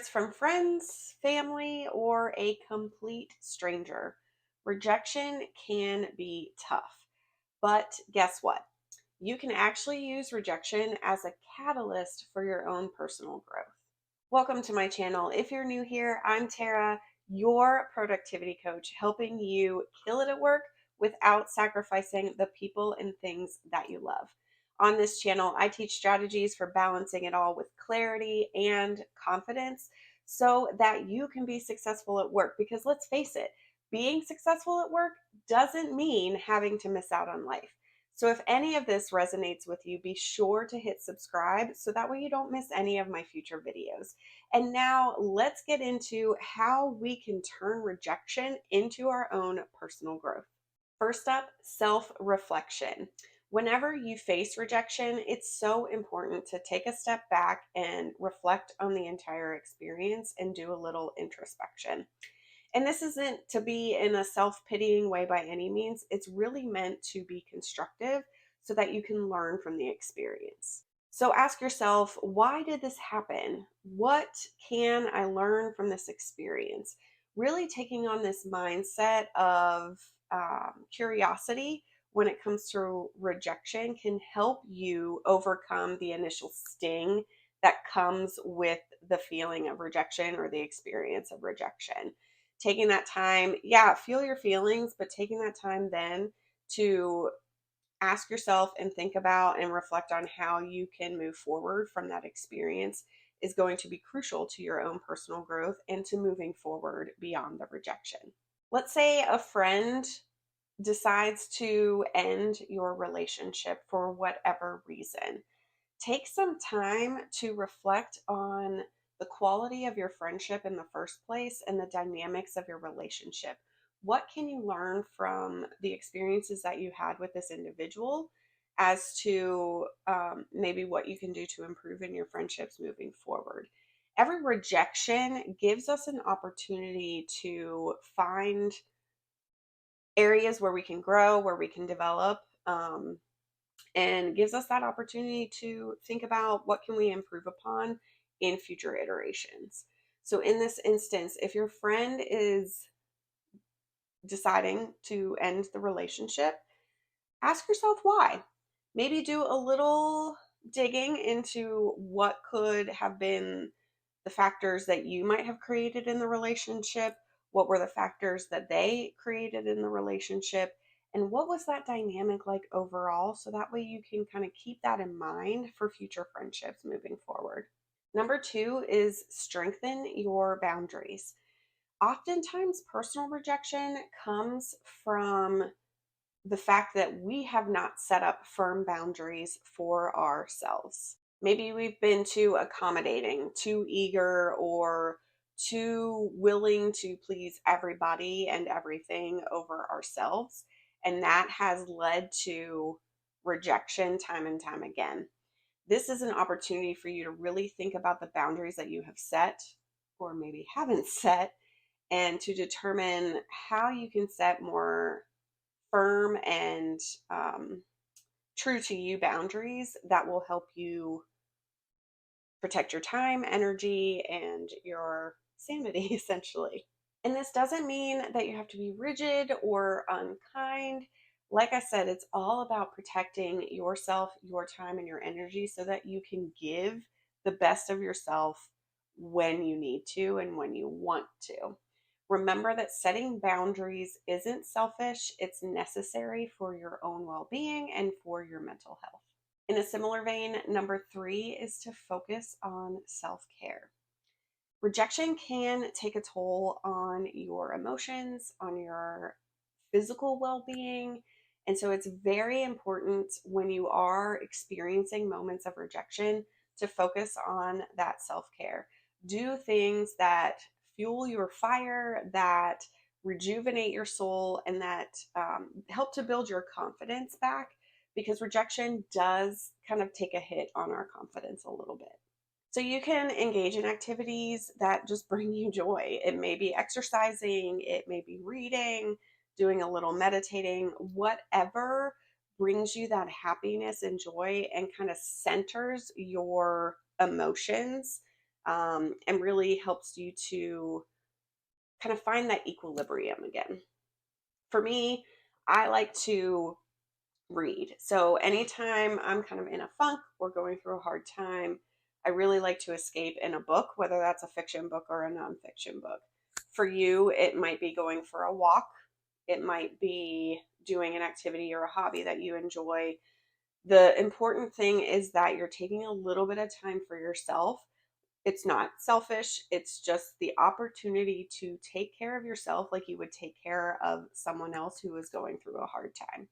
it's from friends, family, or a complete stranger, rejection can be tough. But guess what? You can actually use rejection as a catalyst for your own personal growth. Welcome to my channel. If you're new here, I'm Tara, your productivity coach, helping you kill it at work without sacrificing the people and things that you love. On this channel, I teach strategies for balancing it all with clarity and confidence so that you can be successful at work. Because let's face it, being successful at work doesn't mean having to miss out on life. So if any of this resonates with you, be sure to hit subscribe so that way you don't miss any of my future videos. And now let's get into how we can turn rejection into our own personal growth. First up, self-reflection. Whenever you face rejection, it's so important to take a step back and reflect on the entire experience and do a little introspection. And this isn't to be in a self-pitying way by any means. It's really meant to be constructive so that you can learn from the experience. So ask yourself, why did this happen? What can I learn from this experience? Really taking on this mindset of curiosity when it comes to rejection can help you overcome the initial sting that comes with the feeling of rejection or the experience of rejection. Taking that time, yeah, feel your feelings, but taking that time then to ask yourself and think about and reflect on how you can move forward from that experience is going to be crucial to your own personal growth and to moving forward beyond the rejection. Let's say a friend decides to end your relationship for whatever reason. Take some time to reflect on the quality of your friendship in the first place and the dynamics of your relationship. What can you learn from the experiences that you had with this individual as to maybe what you can do to improve in your friendships moving forward? Every rejection gives us an opportunity to find areas where we can grow, where we can develop. And gives us that opportunity to think about what can we improve upon in future iterations. So in this instance, if your friend is deciding to end the relationship, ask yourself why. Maybe do a little digging into what could have been the factors that you might have created in the relationship, what were the factors that they created in the relationship, and what was that dynamic like overall, so that way you can kind of keep that in mind for future friendships moving forward. Number two is strengthen your boundaries. Oftentimes, personal rejection comes from the fact that we have not set up firm boundaries for ourselves. Maybe we've been too accommodating, too eager, or too willing to please everybody and everything over ourselves. And that has led to rejection time and time again. This is an opportunity for you to really think about the boundaries that you have set or maybe haven't set, and to determine how you can set more firm and true to you boundaries that will help you protect your time, energy, and your sanity, essentially. And this doesn't mean that you have to be rigid or unkind. Like I said, it's all about protecting yourself, your time, and your energy so that you can give the best of yourself when you need to and when you want to. Remember that setting boundaries isn't selfish, it's necessary for your own well being and for your mental health. In a similar vein, number three is to focus on self care. Rejection can take a toll on your emotions, on your physical well being. And so it's very important when you are experiencing moments of rejection to focus on that self care. Do things that fuel your fire, that rejuvenate your soul, and that help to build your confidence back, because rejection does kind of take a hit on our confidence a little bit. So you can engage in activities that just bring you joy. It may be exercising, it may be reading, doing a little meditating, whatever brings you that happiness and joy and kind of centers your emotions and really helps you to kind of find that equilibrium again. For me, I like to read. So anytime I'm kind of in a funk or going through a hard time, I really like to escape in a book, whether that's a fiction book or a nonfiction book. For you, it might be going for a walk. It might be doing an activity or a hobby that you enjoy. The important thing is that you're taking a little bit of time for yourself. It's not selfish. It's just the opportunity to take care of yourself like you would take care of someone else who is going through a hard time.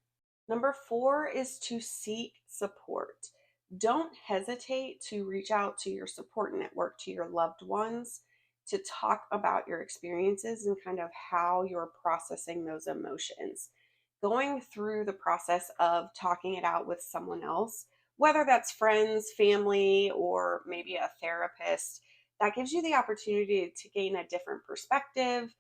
Number 4 is to seek support. Don't hesitate to reach out to your support network, to your loved ones, to talk about your experiences and kind of how you're processing those emotions. Going through the process of talking it out with someone else, whether that's friends, family, or maybe a therapist, that gives you the opportunity to gain a different perspective.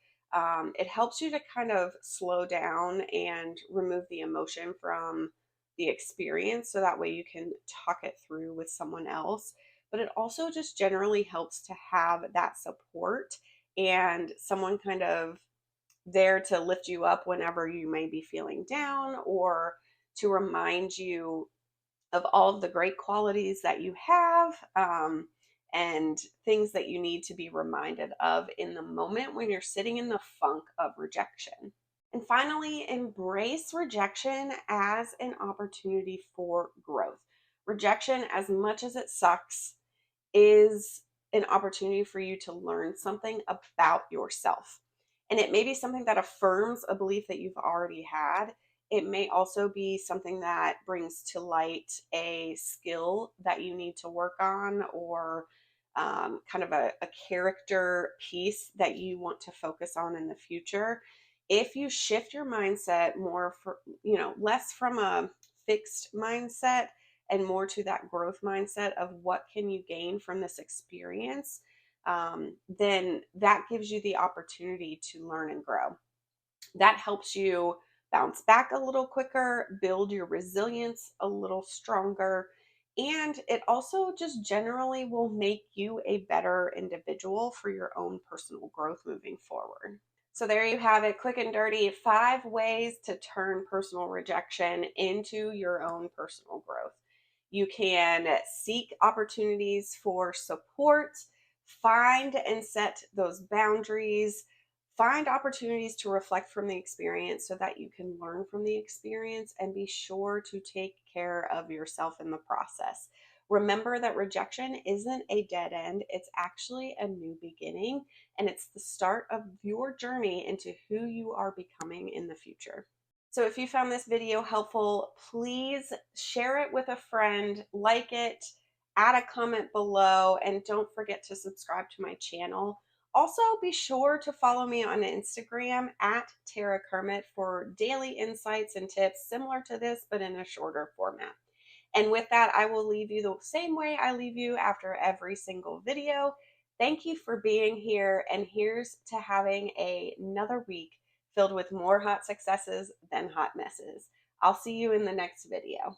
It helps you to kind of slow down and remove the emotion from the experience so that way you can talk it through with someone else. But it also just generally helps to have that support and someone kind of there to lift you up whenever you may be feeling down, or to remind you of all of the great qualities that you have, and things that you need to be reminded of in the moment when you're sitting in the funk of rejection. And finally, embrace rejection as an opportunity for growth. Rejection, as much as it sucks, is an opportunity for you to learn something about yourself. And it may be something that affirms a belief that you've already had. It may also be something that brings to light a skill that you need to work on, or kind of a character piece that you want to focus on in the future. If you shift your mindset more for, less from a fixed mindset and more to that growth mindset of what can you gain from this experience, then that gives you the opportunity to learn and grow. That helps you bounce back a little quicker, build your resilience a little stronger, and it also just generally will make you a better individual for your own personal growth moving forward. So there you have it, quick and dirty, 5 ways to turn personal rejection into your own personal growth. You can seek opportunities for support, find and set those boundaries, find opportunities to reflect from the experience so that you can learn from the experience, and be sure to take care of yourself in the process. Remember that rejection isn't a dead end, it's actually a new beginning, and it's the start of your journey into who you are becoming in the future. So if you found this video helpful, please share it with a friend, like it, add a comment below, and don't forget to subscribe to my channel. Also, be sure to follow me on Instagram at Tara Kermiet for daily insights and tips similar to this, but in a shorter format. And with that, I will leave you the same way I leave you after every single video. Thank you for being here, and here's to having another week filled with more hot successes than hot messes. I'll see you in the next video.